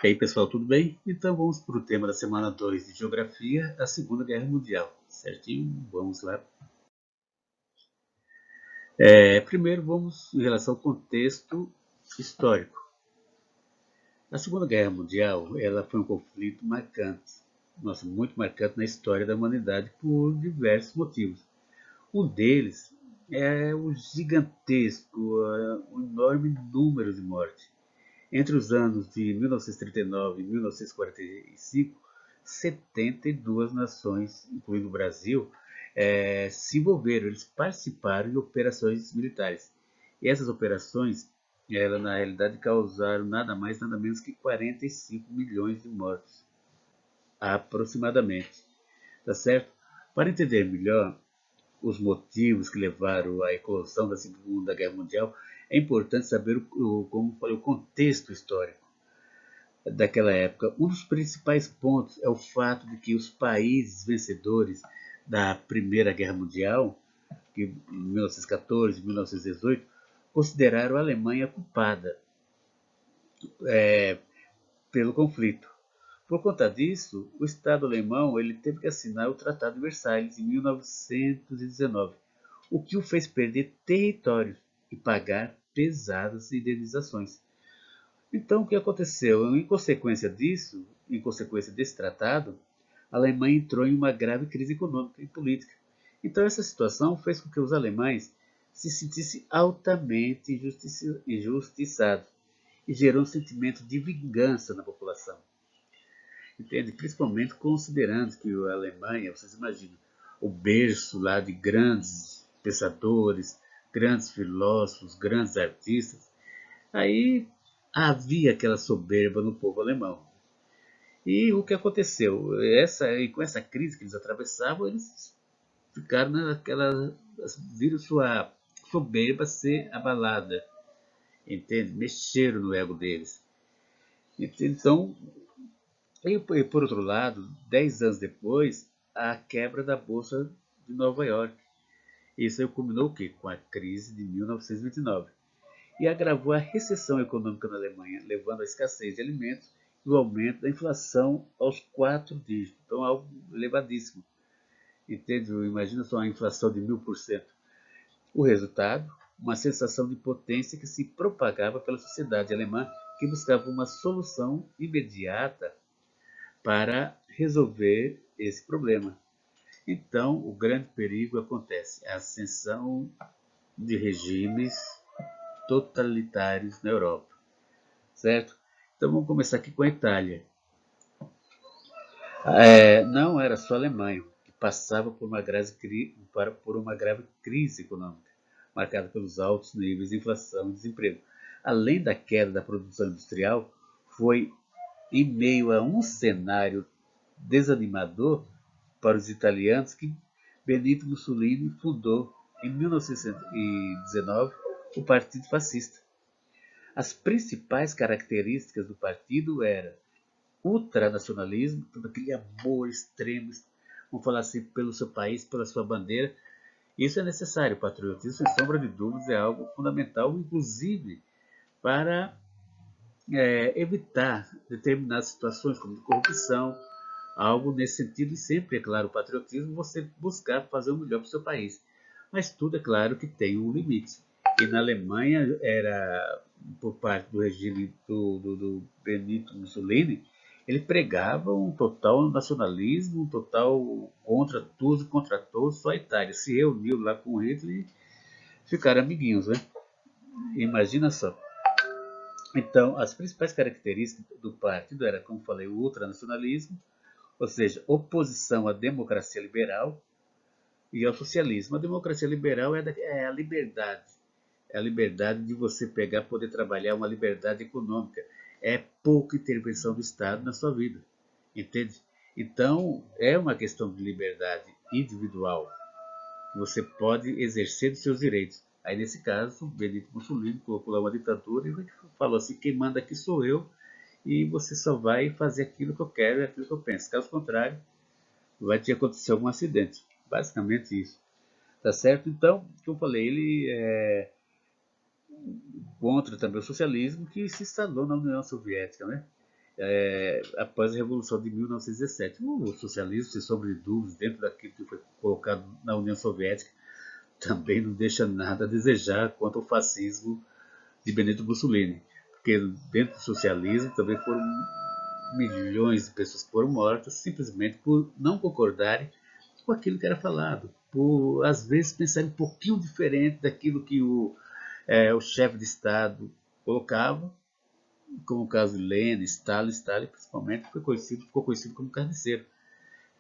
E aí, pessoal, tudo bem? Então vamos para o tema da semana 2 de Geografia, a Segunda Guerra Mundial. Certinho? Vamos lá. Primeiro vamos em relação ao contexto histórico. A Segunda Guerra Mundial, ela foi um conflito marcante, muito marcante na história da humanidade por diversos motivos. Um deles é o gigantesco, o enorme número de mortes. Entre os anos de 1939 e 1945, 72 nações, incluindo o Brasil, se envolveram, eles participaram de operações militares. E essas operações, na realidade, causaram nada mais, nada menos que 45 milhões de mortos, aproximadamente. Tá certo? Para entender melhor os motivos que levaram à eclosão da Segunda Guerra Mundial, é importante saber, como falei, o contexto histórico daquela época. Um dos principais pontos é o fato de que os países vencedores da Primeira Guerra Mundial, que em 1914 e 1918, consideraram a Alemanha culpada pelo conflito. Por conta disso, o Estado alemão ele teve que assinar o Tratado de Versalhes em 1919, o que o fez perder territórios e pagar pesadas indenizações. Então, o que aconteceu? Em consequência desse tratado, a Alemanha entrou em uma grave crise econômica e política. Então, essa situação fez com que os alemães se sentissem altamente injustiçados e gerou um sentimento de vingança na população. Entende? Principalmente considerando que a Alemanha, vocês imaginam, o berço lá de grandes pensadores, grandes filósofos, grandes artistas, aí havia aquela soberba no povo alemão. E o que aconteceu? Com essa crise que eles atravessavam, eles ficaram naquela. Viram sua soberba ser abalada. Entende? Mexeram no ego deles. Entende? Então, e por outro lado, 10 anos depois, a quebra da Bolsa de Nova York. Isso aí culminou o quê? Com a crise de 1929. E agravou a recessão econômica na Alemanha, levando à escassez de alimentos e o aumento da inflação aos 4 dígitos. Então, algo elevadíssimo. Entende? Imagina só uma inflação de 1000%. O resultado, uma sensação de potência que se propagava pela sociedade alemã, que buscava uma solução imediata para resolver esse problema. Então, o grande perigo acontece, a ascensão de regimes totalitários na Europa, certo? Então vamos começar aqui com a Itália. Não era só a Alemanha que passava por uma grave crise econômica, marcada pelos altos níveis de inflação e desemprego. Além da queda da produção industrial, foi em meio a um cenário desanimador para os italianos que Benito Mussolini fundou em 1919 o Partido Fascista. As principais características do partido eram ultranacionalismo, todo aquele amor extremo, vamos falar assim, pelo seu país, pela sua bandeira. Isso é necessário, o patriotismo, sem sombra de dúvidas, é algo fundamental, inclusive para evitar determinadas situações, como corrupção, algo nesse sentido, e sempre, é claro, o patriotismo, você buscar fazer o melhor para o seu país. Mas tudo, é claro, que tem um limite. E na Alemanha, era por parte do regime do Benito Mussolini, ele pregava um total nacionalismo, um total contra tudo, contra todos, só a Itália. Se reuniu lá com Hitler e ficaram amiguinhos, né? Imagina só. Então, as principais características do partido era, como falei, o ultranacionalismo, ou seja, oposição à democracia liberal e ao socialismo. A democracia liberal é a liberdade. É a liberdade de você pegar, poder trabalhar, uma liberdade econômica. É pouca intervenção do Estado na sua vida. Entende? Então, é uma questão de liberdade individual. Você pode exercer os seus direitos. Aí, nesse caso, Benito Mussolini colocou lá uma ditadura e falou assim: quem manda aqui sou eu, e você só vai fazer aquilo que eu quero e aquilo que eu penso. Caso contrário, vai te acontecer algum acidente. Basicamente isso. Tá certo? Então, como eu falei, ele é contra também o socialismo que se instalou na União Soviética, né? após a Revolução de 1917. O socialismo, sem sombra de dúvidas, dentro daquilo que foi colocado na União Soviética, também não deixa nada a desejar quanto ao fascismo de Benito Mussolini, porque dentro do socialismo também foram milhões de pessoas que foram mortas simplesmente por não concordarem com aquilo que era falado, por às vezes pensarem um pouquinho diferente daquilo que o chefe de Estado colocava, como o caso de Lenin, Stalin principalmente ficou conhecido como carniceiro,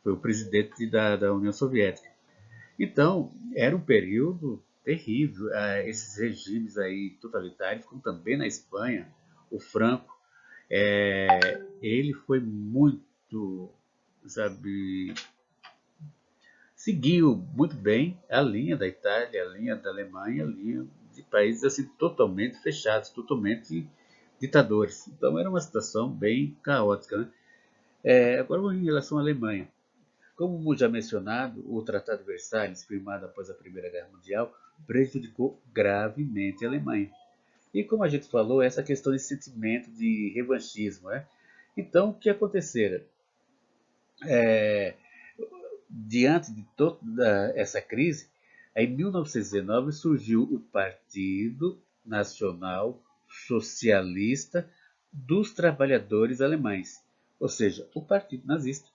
foi o presidente da União Soviética. Então, era um período terrível. Esses regimes aí totalitários, como também na Espanha, o Franco, ele foi muito, sabe, seguiu muito bem a linha da Itália, a linha da Alemanha, a linha de países assim totalmente fechados, totalmente ditadores. Então era uma situação bem caótica, né? Agora, em relação à Alemanha, como já mencionado, o Tratado de Versalhes, firmado após a Primeira Guerra Mundial, prejudicou gravemente a Alemanha. E como a gente falou, essa questão de sentimento de revanchismo. Né? Então, o que acontecera? Diante de toda essa crise, em 1919 surgiu o Partido Nacional Socialista dos Trabalhadores Alemães, ou seja, o Partido Nazista.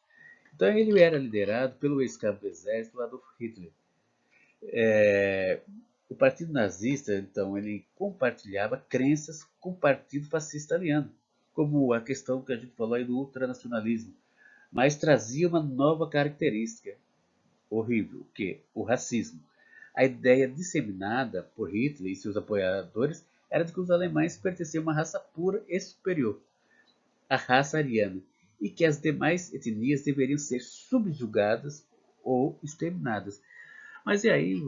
Então ele era liderado pelo ex-cabo do exército Adolf Hitler. O Partido Nazista, então, ele compartilhava crenças com o Partido Fascista Italiano, como a questão que a gente falou aí do ultranacionalismo, mas trazia uma nova característica horrível, que é o racismo. A ideia disseminada por Hitler e seus apoiadores era de que os alemães pertenciam a uma raça pura e superior, a raça ariana, e que as demais etnias deveriam ser subjugadas ou exterminadas. Mas e aí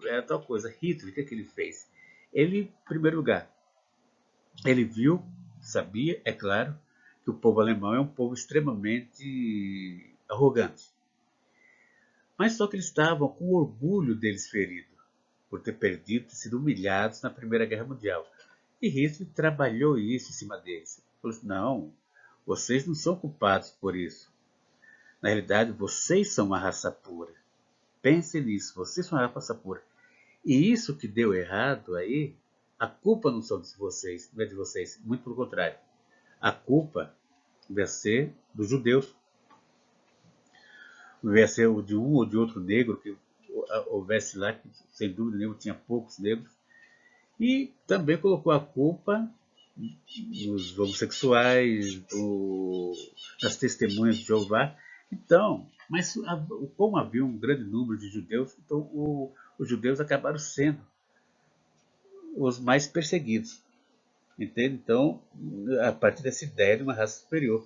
é a tal coisa, Hitler, o que, é que ele fez? Ele, em primeiro lugar, ele viu, sabia, é claro, que o povo alemão é um povo extremamente arrogante. Mas só que eles estavam com o orgulho deles ferido, por ter perdido, ter sido humilhados na Primeira Guerra Mundial. E Hitler trabalhou isso em cima deles. Falou assim, não, vocês não são culpados por isso. Na realidade, vocês são uma raça pura. Pensem nisso, vocês são uma raça pura. E isso que deu errado aí, a culpa não são de vocês, não é de vocês, muito pelo contrário. A culpa vai ser dos judeus, vai ser de um ou de outro negro que houvesse lá, que sem dúvida nenhuma tinha poucos negros, e também colocou a culpa dos homossexuais, das testemunhas de Jeová. Então, mas como havia um grande número de judeus, então os judeus acabaram sendo os mais perseguidos. Entende? Então, a partir dessa ideia de uma raça superior.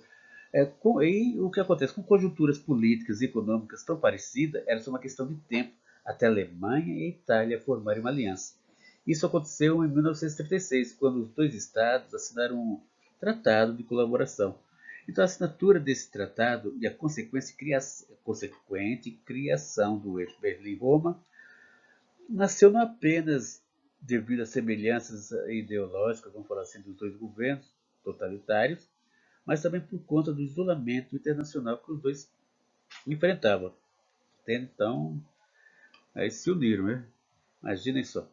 E o que acontece? Com conjunturas políticas e econômicas tão parecidas, era só uma questão de tempo até a Alemanha e a Itália formarem uma aliança. Isso aconteceu em 1936, quando os dois estados assinaram um tratado de colaboração. Então, a assinatura desse tratado e a consequente criação do eixo Berlim-Roma nasceu não apenas devido às semelhanças ideológicas, vamos falar assim, dos dois governos totalitários, mas também por conta do isolamento internacional que os dois enfrentavam. Então, aí se uniram, né? Imaginem só.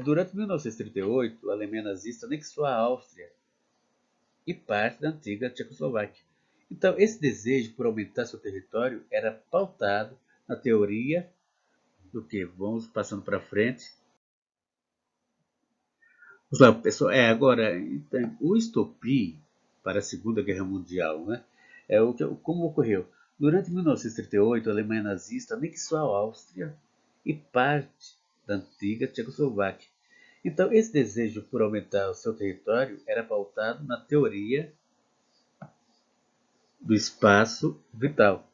Durante 1938, a Alemanha nazista anexou a Áustria e parte da antiga Tchecoslováquia. Então, esse desejo por aumentar seu território era pautado na teoria do que? Vamos passando para frente. Pessoal, agora, então, o estopim para a Segunda Guerra Mundial, né? Como ocorreu? Durante 1938, a Alemanha nazista anexou a Áustria e parte da antiga Tchecoslováquia. Então, esse desejo por aumentar o seu território era pautado na teoria do espaço vital,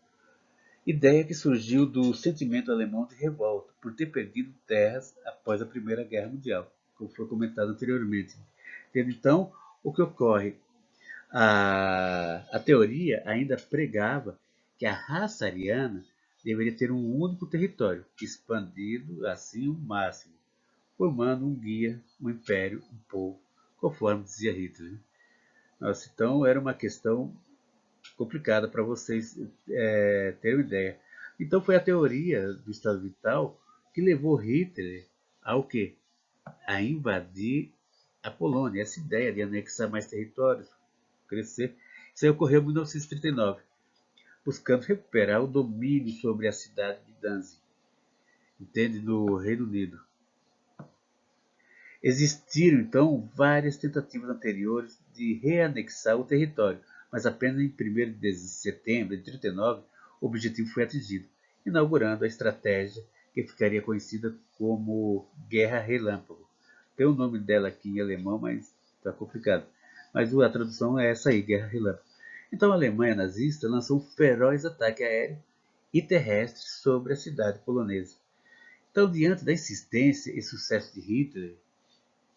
ideia que surgiu do sentimento alemão de revolta por ter perdido terras após a Primeira Guerra Mundial, como foi comentado anteriormente. Então, o que ocorre? A teoria ainda pregava que a raça ariana deveria ter um único território, expandido assim o máximo, formando um guia, um império, um povo, conforme dizia Hitler. Nossa, então era uma questão complicada para vocês terem uma ideia. Então foi a teoria do Estado Vital que levou Hitler ao quê? A invadir a Polônia. Essa ideia de anexar mais territórios, crescer. Isso aí ocorreu em 1939, buscando recuperar o domínio sobre a cidade de Danzig, entende, no Reino Unido. Existiram, então, várias tentativas anteriores de reanexar o território, mas apenas em 1º de setembro de 1939 o objetivo foi atingido, inaugurando a estratégia que ficaria conhecida como Guerra Relâmpago. Tem o nome dela aqui em alemão, mas está complicado. Mas a tradução é essa aí, Guerra Relâmpago. Então a Alemanha nazista lançou um feroz ataque aéreo e terrestre sobre a cidade polonesa. Então, diante da insistência e sucesso de Hitler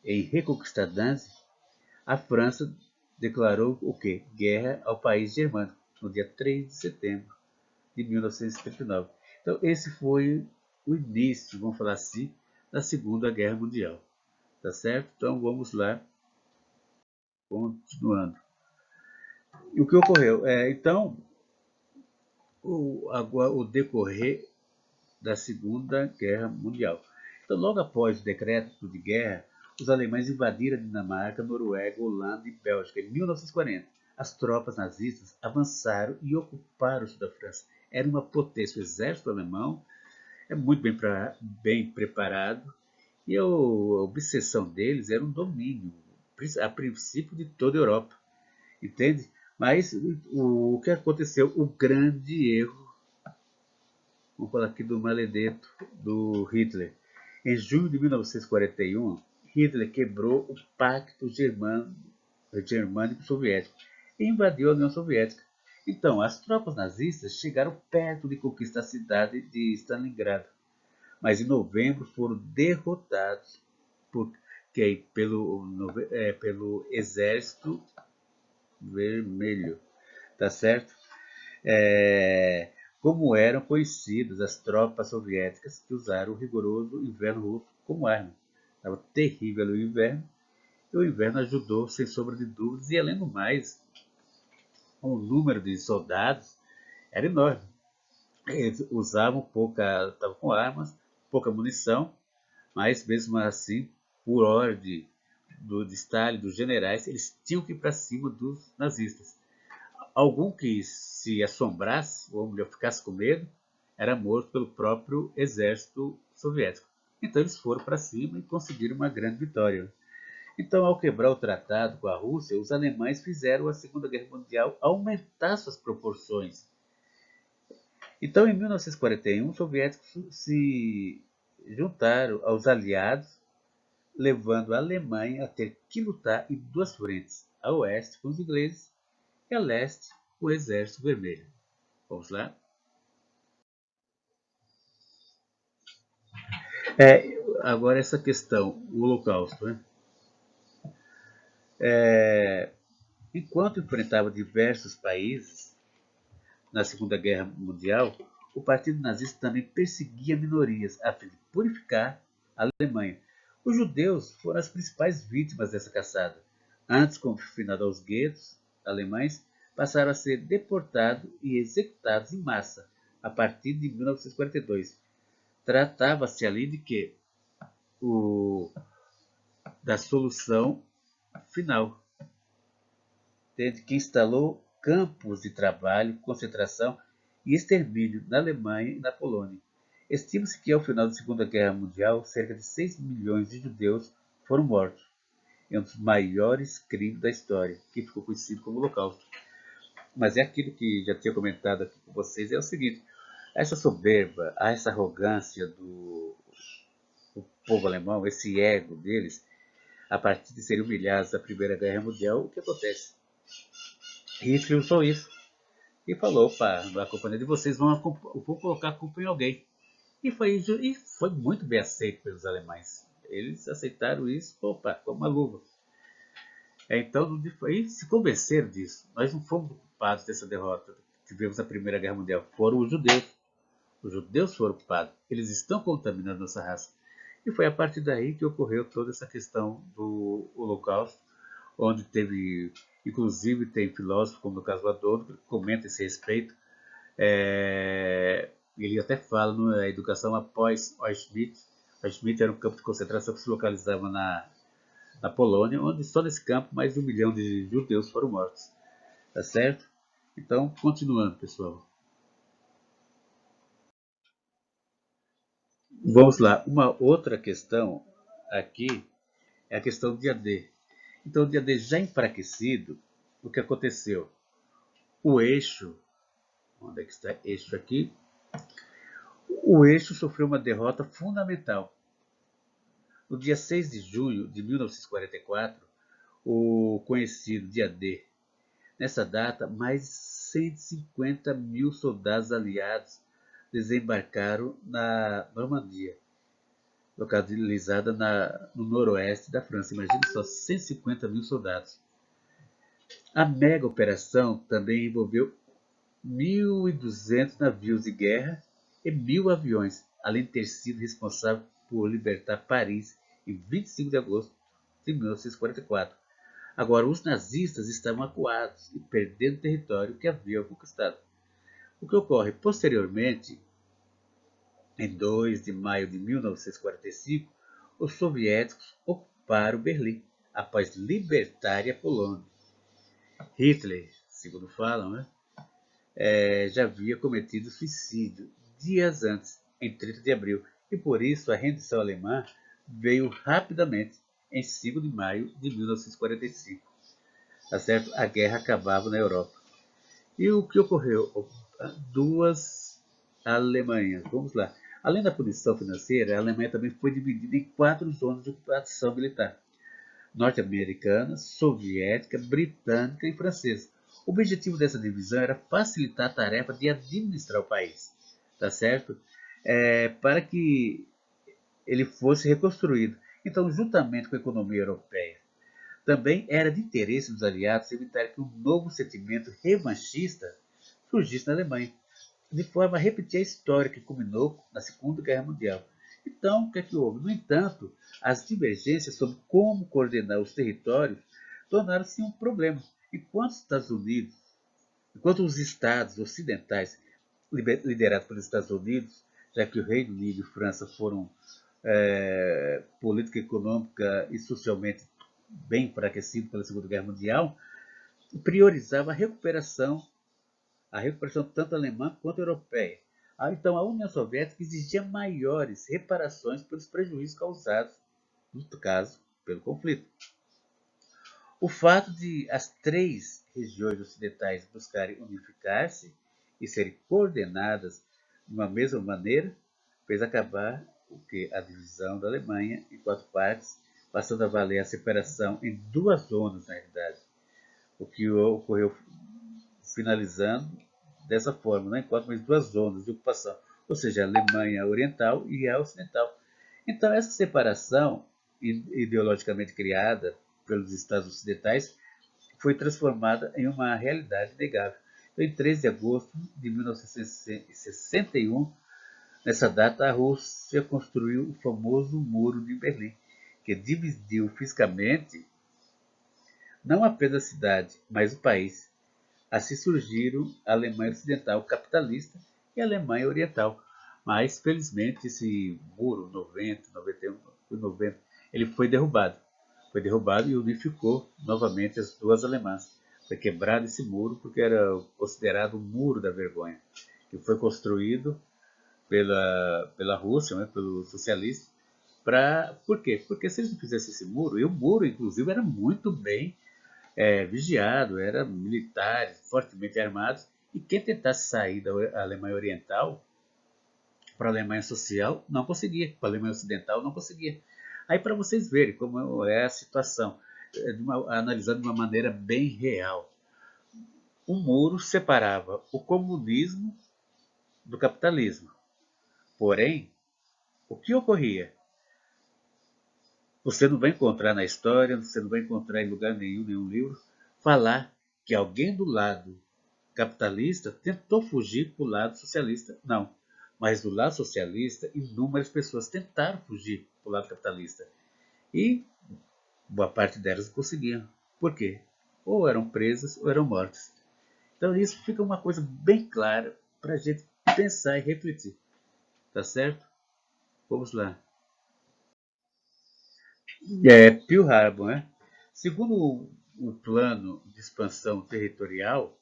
em reconquistar Danzig, a França declarou o quê? Guerra ao país germânico, no dia 3 de setembro de 1939. Então, esse foi o início, vamos falar assim, da Segunda Guerra Mundial. Tá certo? Então, vamos lá, continuando. E o que ocorreu? Então, o decorrer da Segunda Guerra Mundial. Então, logo após o decreto de guerra, os alemães invadiram a Dinamarca, Noruega, Holanda e Bélgica. Em 1940, as tropas nazistas avançaram e ocuparam o sul da França. Era uma potência. O exército alemão é muito bem preparado e a obsessão deles era um domínio, a princípio de toda a Europa, entende? Mas o que aconteceu? O grande erro, vamos falar aqui do maledeto do Hitler. Em junho de 1941, Hitler quebrou o Pacto Germânico-Soviético e invadiu a União Soviética. Então, as tropas nazistas chegaram perto de conquistar a cidade de Stalingrado, mas em novembro foram derrotados pelo Exército Vermelho, tá certo? É, como eram conhecidas as tropas soviéticas que usaram o rigoroso inverno russo como arma. Estava terrível o inverno, e o inverno ajudou, sem sombra de dúvidas, e além do mais, o número de soldados era enorme. Eles usavam estavam com armas, pouca munição, mas mesmo assim, por ordem de Stalin, dos generais, eles tinham que ir para cima dos nazistas. Algum que se assombrasse, ou melhor, ficasse com medo, era morto pelo próprio exército soviético. Então eles foram para cima e conseguiram uma grande vitória. Então, ao quebrar o tratado com a Rússia, os alemães fizeram a Segunda Guerra Mundial aumentar suas proporções. Então, em 1941, os soviéticos se juntaram aos aliados, levando a Alemanha a ter que lutar em duas frentes, a oeste com os ingleses e a leste com o Exército Vermelho. Vamos lá? Agora essa questão, o Holocausto. Né? Enquanto enfrentava diversos países na Segunda Guerra Mundial, o Partido Nazista também perseguia minorias a fim de purificar a Alemanha. Os judeus foram as principais vítimas dessa caçada. Antes confinados aos guetos alemães, passaram a ser deportados e executados em massa a partir de 1942. Tratava-se ali de quê? Da solução final, que instalou campos de trabalho, concentração e extermínio na Alemanha e na Polônia. Estima-se que, ao final da Segunda Guerra Mundial, cerca de 6 milhões de judeus foram mortos. É um dos maiores crimes da história, que ficou conhecido como Holocausto. Mas é aquilo que já tinha comentado aqui com vocês, é o seguinte, essa soberba, essa arrogância do povo alemão, esse ego deles, a partir de serem humilhados na Primeira Guerra Mundial, o que acontece? Hitler usou isso e falou: opa, a companhia de vocês vão colocar a culpa em alguém. E foi muito bem aceito pelos alemães. Eles aceitaram isso, opa, como uma luva. Então, e se convenceram disso. Nós não fomos culpados dessa derrota. Tivemos a Primeira Guerra Mundial. Foram os judeus. Os judeus foram culpados. Eles estão contaminando nossa raça. E foi a partir daí que ocorreu toda essa questão do Holocausto, onde teve Inclusive tem filósofos, como no caso do Adorno, que comenta esse respeito. Ele até fala na educação após Auschwitz. Auschwitz era um campo de concentração que se localizava na Polônia, onde só nesse campo mais de 1 milhão de judeus foram mortos. Tá certo? Então, continuando, pessoal. Vamos lá. Uma outra questão aqui é a questão do dia D. Então, o dia D já enfraquecido, o que aconteceu? O eixo, onde é que está eixo aqui? O eixo sofreu uma derrota fundamental. No dia 6 de junho de 1944, o conhecido dia D. Nessa data, mais de 150 mil soldados aliados desembarcaram na Normandia, localizada no noroeste da França. Imagine só, 150 mil soldados. A mega operação também envolveu 1.200 navios de guerra e 1.000 aviões, além de ter sido responsável por libertar Paris em 25 de agosto de 1944. Agora, os nazistas estavam acuados e perdendo território que haviam conquistado. O que ocorre? Posteriormente, em 2 de maio de 1945, os soviéticos ocuparam Berlim, após libertar a Polônia. Hitler, segundo falam, né, já havia cometido suicídio dias antes, em 30 de abril, e por isso a rendição alemã veio rapidamente, em 5 de maio de 1945. Tá certo? A guerra acabava na Europa. E o que ocorreu? Duas Alemanhas. Vamos lá. Além da punição financeira, a Alemanha também foi dividida em 4 zonas de ocupação militar: norte-americana, soviética, britânica e francesa. O objetivo dessa divisão era facilitar a tarefa de administrar o país, tá certo? Para que ele fosse reconstruído. Então, juntamente com a economia europeia, também era de interesse dos aliados evitar que um novo sentimento revanchista surgisse na Alemanha, de forma a repetir a história que culminou na Segunda Guerra Mundial. Então, o que é que houve? No entanto, as divergências sobre como coordenar os territórios tornaram-se um problema. Enquanto os estados ocidentais, liderados pelos Estados Unidos, já que o Reino Unido e França foram política, econômica e socialmente bem enfraquecidos pela Segunda Guerra Mundial, priorizava a recuperação tanto alemã quanto europeia. Então, a União Soviética exigia maiores reparações pelos prejuízos causados, no caso, pelo conflito. O fato de as 3 regiões ocidentais buscarem unificar-se e serem coordenadas de uma mesma maneira fez acabar a divisão da Alemanha em 4 partes, passando a valer a separação em 2 zonas, na realidade. O que ocorreu finalizando dessa forma, não enquanto mais 2 zonas de ocupação, ou seja, a Alemanha Oriental e a Ocidental. Então, essa separação ideologicamente criada pelos Estados Ocidentais foi transformada em uma realidade inegável. Então, em 13 de agosto de 1961, nessa data, a Rússia construiu o famoso Muro de Berlim, que dividiu fisicamente não apenas a cidade, mas o país. Assim surgiram a Alemanha Ocidental capitalista e a Alemanha Oriental. Mas, felizmente, esse muro, 90, ele foi derrubado. Foi derrubado e unificou novamente as 2 Alemãs. Foi quebrado esse muro porque era considerado o muro da vergonha, que foi construído pela Rússia, né, pelos socialistas. Por quê? Porque se eles não fizessem esse muro, e o muro, inclusive, era muito bem vigiado, eram militares fortemente armados, e quem tentasse sair da Alemanha Oriental para a Alemanha Social não conseguia, para a Alemanha Ocidental não conseguia. Aí, para vocês verem como é a situação, analisando de uma maneira bem real, um muro separava o comunismo do capitalismo. Porém, o que ocorria? Você não vai encontrar na história, você não vai encontrar em lugar nenhum livro, falar que alguém do lado capitalista tentou fugir para o lado socialista. Não. Mas do lado socialista, inúmeras pessoas tentaram fugir para o lado capitalista. E boa parte delas conseguiam. Por quê? ou eram presas ou eram mortas. Então isso fica uma coisa bem clara para a gente pensar e refletir, tá certo? Vamos lá. Pearl Harbor, né? Segundo o plano de expansão territorial,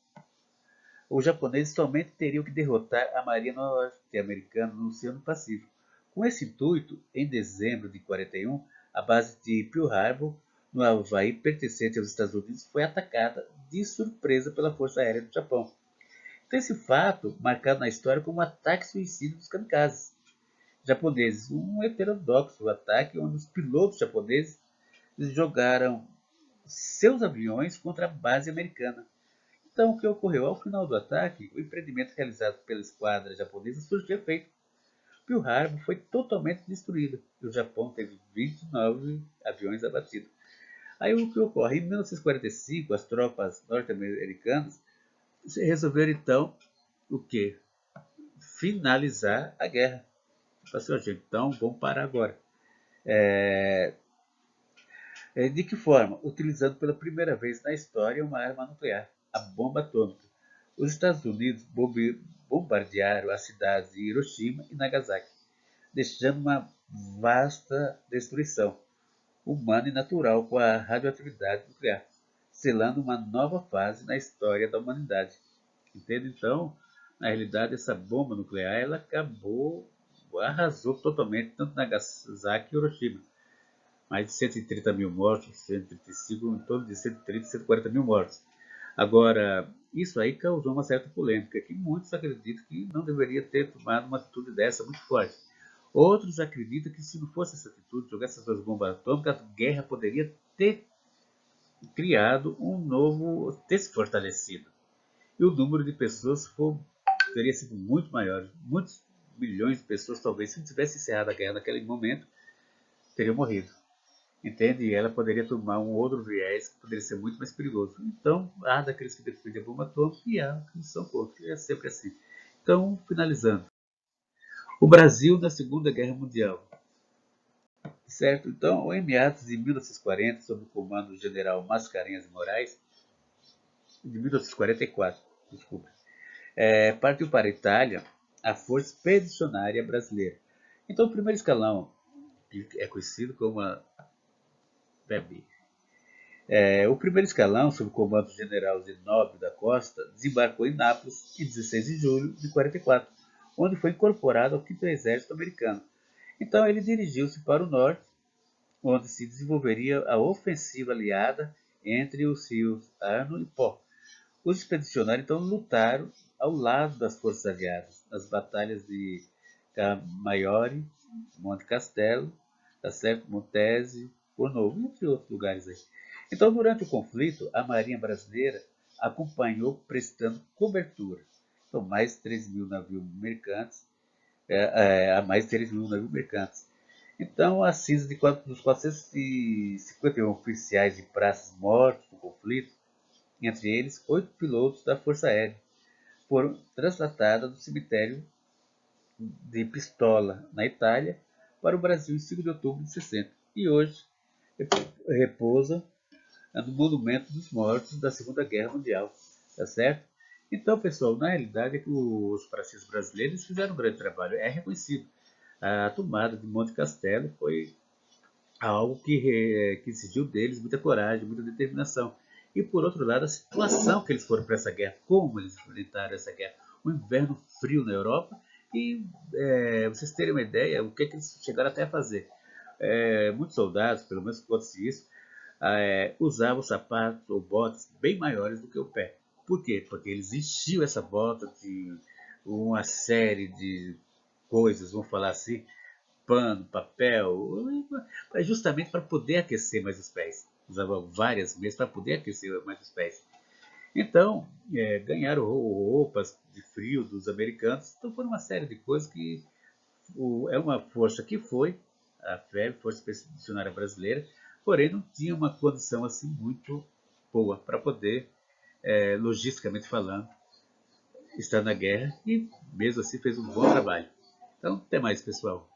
os japoneses somente teriam que derrotar a marinha norte-americana no Oceano Pacífico. Com esse intuito, em dezembro de 41, a base de Pearl Harbor, no Havaí, pertencente aos Estados Unidos, foi atacada de surpresa pela Força Aérea do Japão. Então, esse fato, marcado na história como um ataque suicida dos kamikazes japoneses, um heterodoxo ataque onde os pilotos japoneses jogaram seus aviões contra a base americana. Então, o que ocorreu? Ao final do ataque, o empreendimento realizado pela esquadra japonesa surtiu efeito. Pearl Harbor foi totalmente destruída e o Japão teve 29 aviões abatidos. Aí o que ocorre? Em 1945, as tropas norte-americanas resolveram então o quê? Finalizar a guerra. Assim, gente, então vamos parar agora. De que forma? Utilizando pela primeira vez na história uma arma nuclear, a bomba atômica. Os Estados Unidos bombardearam as cidades de Hiroshima e Nagasaki, deixando uma vasta destruição humana e natural com a radioatividade nuclear, selando uma nova fase na história da humanidade. Entende? Então, na realidade, essa bomba nuclear ela arrasou totalmente tanto Nagasaki e Hiroshima. Mais de 130 mil mortos, 135, em torno de 130, 140 mil mortos. Agora, isso aí causou uma certa polêmica, que muitos acreditam que não deveria ter tomado uma atitude dessa muito forte. Outros acreditam que se não fosse essa atitude, jogar essas duas bombas atômicas, a guerra poderia ter criado um novo, ter se fortalecido. E o número de pessoas teria sido muito maior. Muitos milhões de pessoas, talvez, se não tivesse encerrado a guerra naquele momento, teriam morrido. Entende? E ela poderia tomar um outro viés que poderia ser muito mais perigoso. Então, há daqueles que defendem a bomba atômica e há que são contra. É sempre assim. Então, finalizando. O Brasil na Segunda Guerra Mundial. Certo? Então, em meados de 1940, sob o comando do general Mascarenhas de Moraes, de 1944, desculpa, partiu para a Itália a Força Expedicionária Brasileira. Então, o primeiro escalão, que é conhecido como a PEB, o primeiro escalão, sob o comando do general Zenóbio da Costa, desembarcou em Nápoles em 16 de julho de 44, onde foi incorporado ao 5º Exército Americano. Então ele dirigiu-se para o norte, onde se desenvolveria a ofensiva aliada entre os rios Arno e Pó. Os expedicionários então lutaram ao lado das forças aliadas nas batalhas de Camaiore, Monte Castelo, tá certo? Montese, Fornovo, entre outros lugares aí. Então, durante o conflito, a Marinha Brasileira acompanhou prestando cobertura. Então, mais de 3 mil navios mercantes, a mais de 3 mil navios mercantes. Então, as cinzas dos 451 oficiais de praças mortos no conflito, entre eles 8 pilotos da Força Aérea, foram transladadas do cemitério de Pistola, na Itália, para o Brasil em 5 de outubro de 60. E hoje repousa no Monumento dos Mortos da Segunda Guerra Mundial. Tá certo? Então, pessoal, na realidade é que os pracistas brasileiros fizeram um grande trabalho. É reconhecido. A tomada de Monte Castelo foi algo que exigiu deles muita coragem, muita determinação. E, por outro lado, a situação que eles foram para essa guerra, como eles enfrentaram essa guerra. Um inverno frio na Europa e, vocês terem uma ideia, o que eles chegaram até a fazer. Muitos soldados, pelo menos conta-se isso, usavam sapatos ou botas bem maiores do que o pé. Por quê? Porque eles enchiam essa bota de uma série de coisas, vamos falar assim, pano, papel, justamente para poder aquecer mais os pés. Usava várias mesas para poder aquecer mais os pés. Então, ganharam roupas de frio dos americanos. Então, foi uma série de coisas que é uma força que foi, a FEB, Força Expedicionária Brasileira, porém não tinha uma condição assim muito boa para poder, logisticamente falando, estar na guerra e mesmo assim fez um bom trabalho. Então, até mais, pessoal.